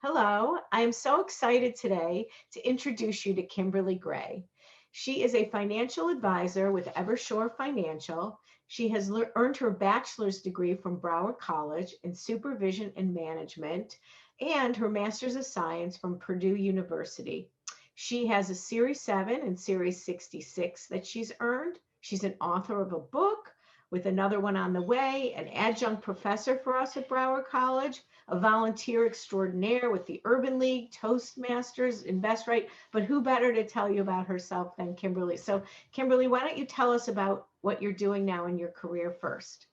Hello, I am so excited today to introduce you to Kimberly Gray. She is a financial advisor with Evershore Financial. She has earned her bachelor's degree from Broward College in supervision and management and her master's of science from Purdue University. She has a Series 7 and Series 66 that she's earned. She's an author of a book with another one on the way, an adjunct professor for us at Broward College, a volunteer extraordinaire with the Urban League, Toastmasters, InvestRight. But who better to tell you about herself than Kimberly? So, Kimberly, why don't you tell us about what you're doing now in your career first?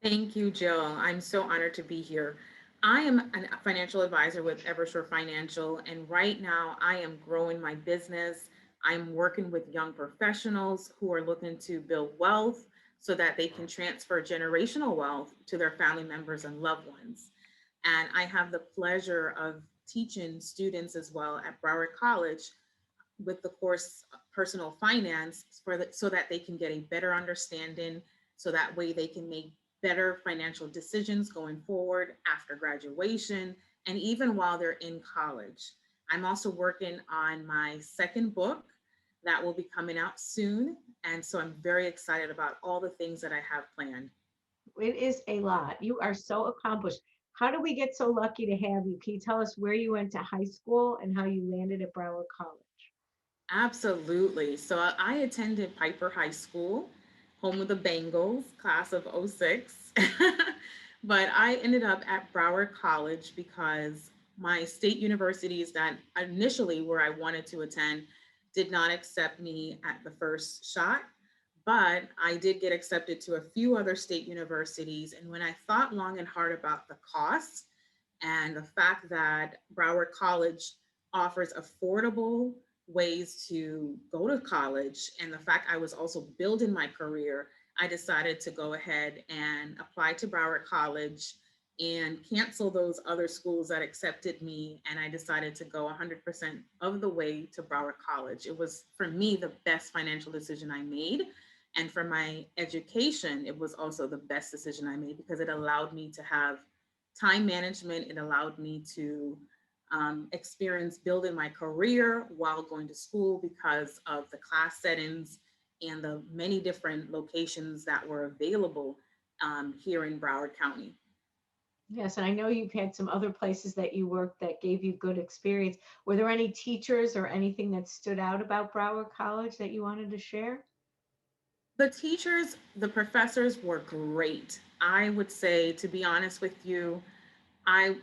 Thank you, Jill. I'm so honored to be here. I am a financial advisor with Evershore Financial, and right now I am growing my business. I'm working with young professionals who are looking to build wealth so that they can transfer generational wealth to their family members and loved ones. And I have the pleasure of teaching students as well at Broward College with the course personal finance so that they can get a better understanding, so that way they can make better financial decisions going forward after graduation and even while they're in college. I'm also working on my second book that will be coming out soon, and so I'm very excited about all the things that I have planned. It is a lot. You are so accomplished. How do we get so lucky to have you? Can you tell us where you went to high school and how you landed at Broward College? Absolutely. So I attended Piper High School, home of the Bengals, class of '06. But I ended up at Broward College because my state universities that initially where I wanted to attend did not accept me at the first shot. But I did get accepted to a few other state universities. And when I thought long and hard about the cost and the fact that Broward College offers affordable ways to go to college, and the fact I was also building my career, I decided to go ahead and apply to Broward College and cancel those other schools that accepted me. And I decided to go 100% of the way to Broward College. It was, for me, the best financial decision I made. And for my education, it was also the best decision I made because it allowed me to have time management. It allowed me to experience building my career while going to school because of the class settings and the many different locations that were available here in Broward County. Yes, and I know you've had some other places that you worked that gave you good experience. Were there any teachers or anything that stood out about Broward College that you wanted to share? The teachers, the professors were great. I would say, to be honest with you, I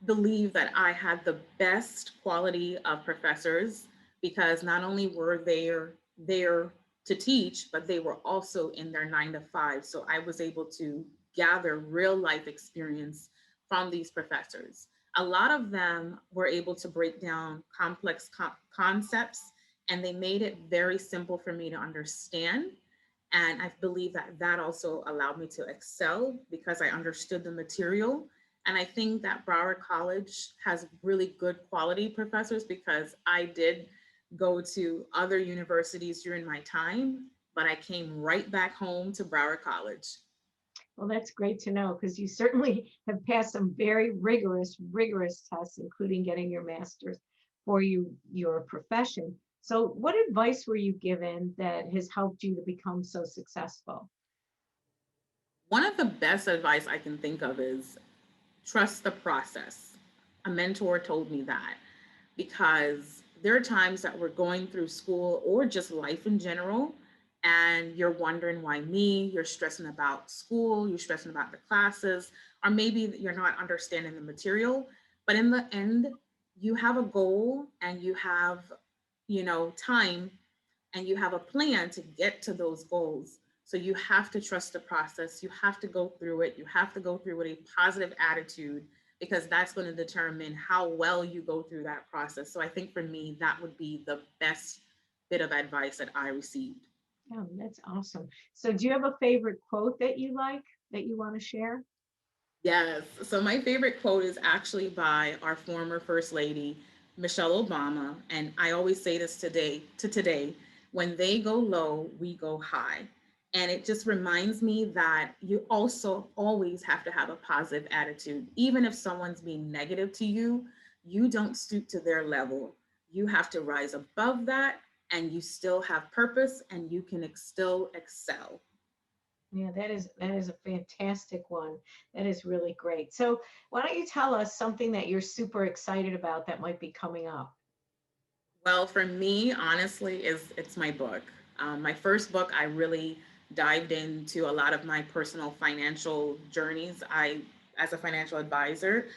believe that I had the best quality of professors because not only were they there to teach, but they were also in their 9 to 5. So I was able to gather real life experience from these professors. A lot of them were able to break down complex concepts, and they made it very simple for me to understand. And I believe that that also allowed me to excel because I understood the material. And I think that Broward College has really good quality professors because I did go to other universities during my time, but I came right back home to Broward College. Well, that's great to know because you certainly have passed some very rigorous tests, including getting your master's for your profession. So, what advice were you given that has helped you to become so successful? One of the best advice I can think of is trust the process. A mentor told me that because there are times that we're going through school or just life in general, and you're wondering why me, you're stressing about school, you're stressing about the classes, or maybe you're not understanding the material. But in the end, you have a goal and you have, time and you have a plan to get to those goals. So you have to trust the process. You have to go through it. You have to go through with a positive attitude because that's going to determine how well you go through that process. So I think for me, that would be the best bit of advice that I received. Oh, that's awesome. So, do you have a favorite quote that you like that you want to share? Yes. So my favorite quote is actually by our former First Lady, Michelle Obama. And I always say this today, when they go low, we go high. And it just reminds me that you also always have to have a positive attitude. Even if someone's being negative to you, you don't stoop to their level. You have to rise above that, and you still have purpose, and you can still excel. Yeah, that is a fantastic one. That is really great. So why don't you tell us something that you're super excited about that might be coming up? Well, for me, honestly, is it's my book. My first book, I really dived into a lot of my personal financial journeys. As a financial advisor,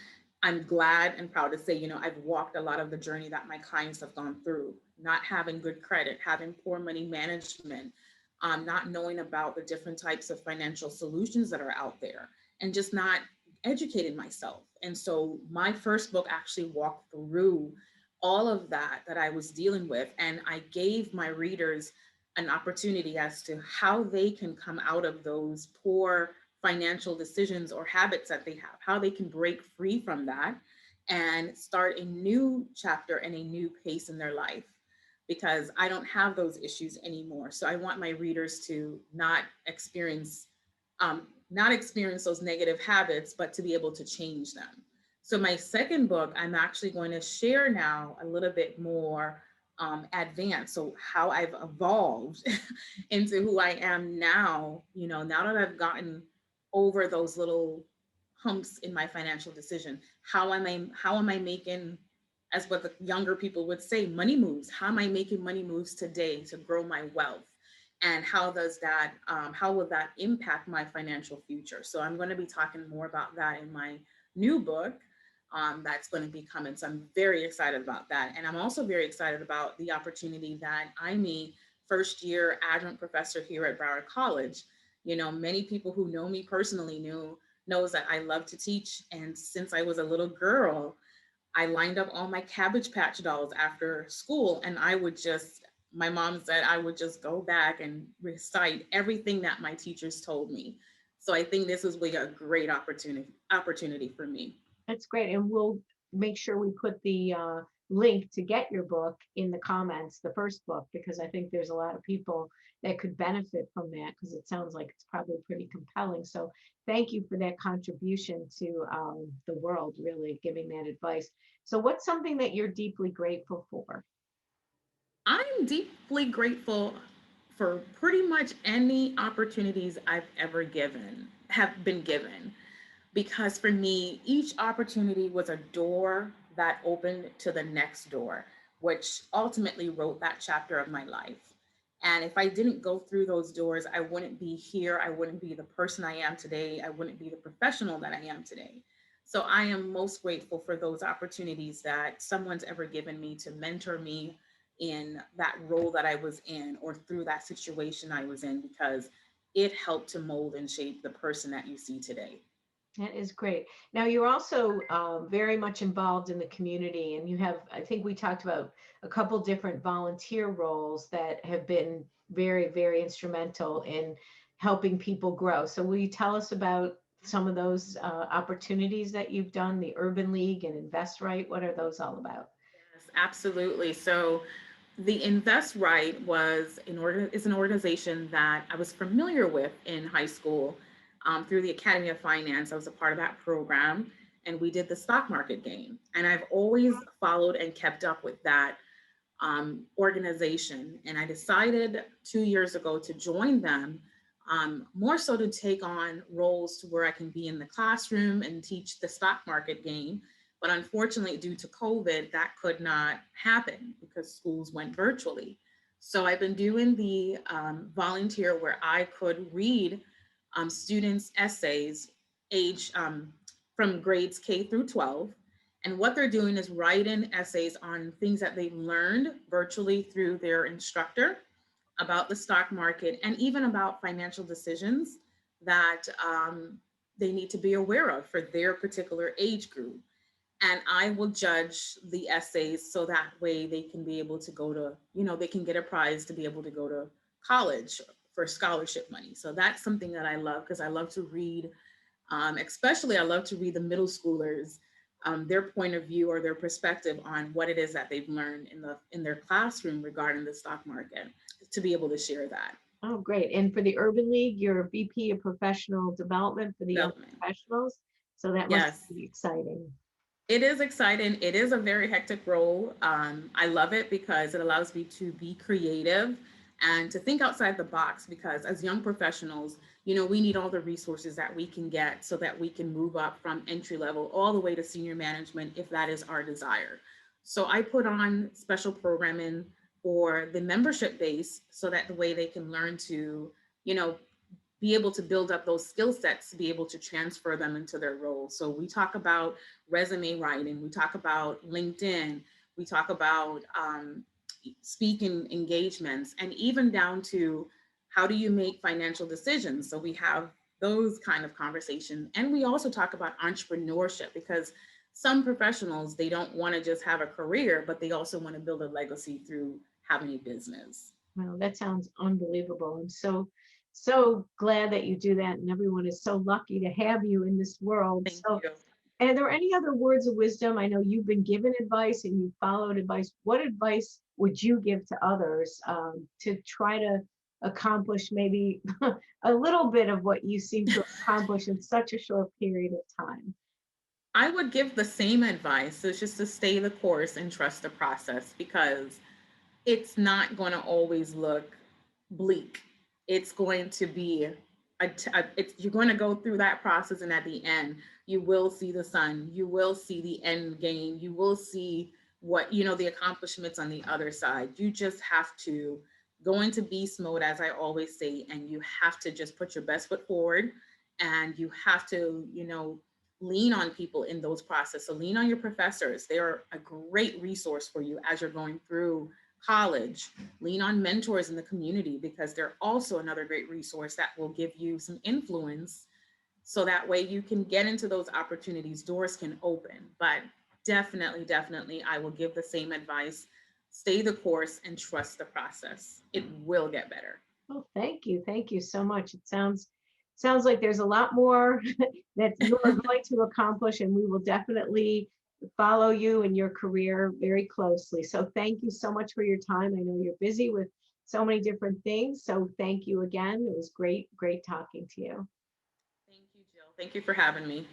I'm glad and proud to say, I've walked a lot of the journey that my clients have gone through. Not having good credit, having poor money management, not knowing about the different types of financial solutions that are out there, and just not educating myself. And so, my first book actually walked through all of that I was dealing with. And I gave my readers an opportunity as to how they can come out of those poor financial decisions or habits that they have, how they can break free from that and start a new chapter and a new pace in their life. Because I don't have those issues anymore. So I want my readers to not experience those negative habits, but to be able to change them. So my second book, I'm actually going to share now a little bit more advanced. So how I've evolved into who I am now, now that I've gotten over those little humps in my financial decision, how am I making, as what the younger people would say, money moves? How am I making money moves today to grow my wealth? And how will that impact my financial future? So I'm going to be talking more about that in my new book that's going to be coming. So I'm very excited about that. And I'm also very excited about the opportunity that I'm a first year adjunct professor here at Broward College. Many people who know me personally knows that I love to teach. And since I was a little girl, I lined up all my Cabbage Patch dolls after school, and my mom said I would just go back and recite everything that my teachers told me. So I think this was really a great opportunity for me. That's great. And we'll make sure we put the link to get your book in the comments, the first book, because I think there's a lot of people that could benefit from that because it sounds like it's probably pretty compelling. So thank you for that contribution to the world, really giving that advice. So, what's something that you're deeply grateful for? I'm deeply grateful for pretty much any opportunities I've ever have been given, because for me, each opportunity was a door that opened to the next door, which ultimately wrote that chapter of my life. And if I didn't go through those doors, I wouldn't be here. I wouldn't be the person I am today. I wouldn't be the professional that I am today. So I am most grateful for those opportunities that someone's ever given me to mentor me in that role that I was in or through that situation I was in, because it helped to mold and shape the person that you see today. That is great. Now, you're also very much involved in the community, and you have, I think we talked about a couple different volunteer roles that have been very, very instrumental in helping people grow. So, will you tell us about some of those opportunities that you've done, the Urban League and Invest Right? What are those all about? Yes, absolutely. So the Invest Right is an organization that I was familiar with in high school through the Academy of Finance. I was a part of that program, and we did the stock market game. And I've always followed and kept up with that organization. And I decided 2 years ago to join them, more so to take on roles to where I can be in the classroom and teach the stock market game. But unfortunately, due to COVID, that could not happen because schools went virtually. So I've been doing the volunteer where I could read students' essays age from grades K through 12. And what they're doing is writing essays on things that they've learned virtually through their instructor about the stock market and even about financial decisions that they need to be aware of for their particular age group. And I will judge the essays so that way they can be able to they can get a prize to be able to go to college for scholarship money. So that's something that I love because I love to read. Especially, I love to read the middle schoolers, their point of view or their perspective on what it is that they've learned in their classroom regarding the stock market, to be able to share that Oh, great. And for the Urban League, you're a VP of Professional Development for the young development. professionals. So that must Yes. be exciting. It is exciting. It is a very hectic role. I love it because it allows me to be creative and to think outside the box. Because as young professionals, we need all the resources that we can get so that we can move up from entry level all the way to senior management if that is our desire. So I put on special programming for the membership base so that the way they can learn to, you know, be able to build up those skill sets to be able to transfer them into their roles. So we talk about resume writing, we talk about LinkedIn, we talk about speaking engagements, and even down to how do you make financial decisions. So we have those kind of conversations. And we also talk about entrepreneurship because some professionals, they don't want to just have a career, but they also want to build a legacy through having a business. Well, that sounds unbelievable. I'm so glad that you do that, and everyone is so lucky to have you in this world. Thank So, you. are there any other words of wisdom? I know you've been given advice and you followed advice. What advice would you give to others to try to accomplish maybe a little bit of what you seem to accomplish in such a short period of time? I would give the same advice. It's just to stay the course and trust the process because it's not going to always look bleak. It's going to be you're going to go through that process, and at the end, you will see the sun. You will see the end game. You will see the accomplishments on the other side. You just have to go into beast mode, as I always say, and you have to just put your best foot forward, and you have to, lean on people in those processes. So lean on your professors. They're a great resource for you as you're going through college. Lean on mentors in the community because they're also another great resource that will give you some influence so that way you can get into those opportunities, doors can open. But definitely, definitely, I will give the same advice. Stay the course and trust the process. It will get better. Well, thank you. Thank you so much. It sounds like there's a lot more that you are going to accomplish, and we will definitely follow you and your career very closely. So thank you so much for your time. I know you're busy with so many different things. So thank you again. It was great talking to you. Thank you, Jill. Thank you for having me.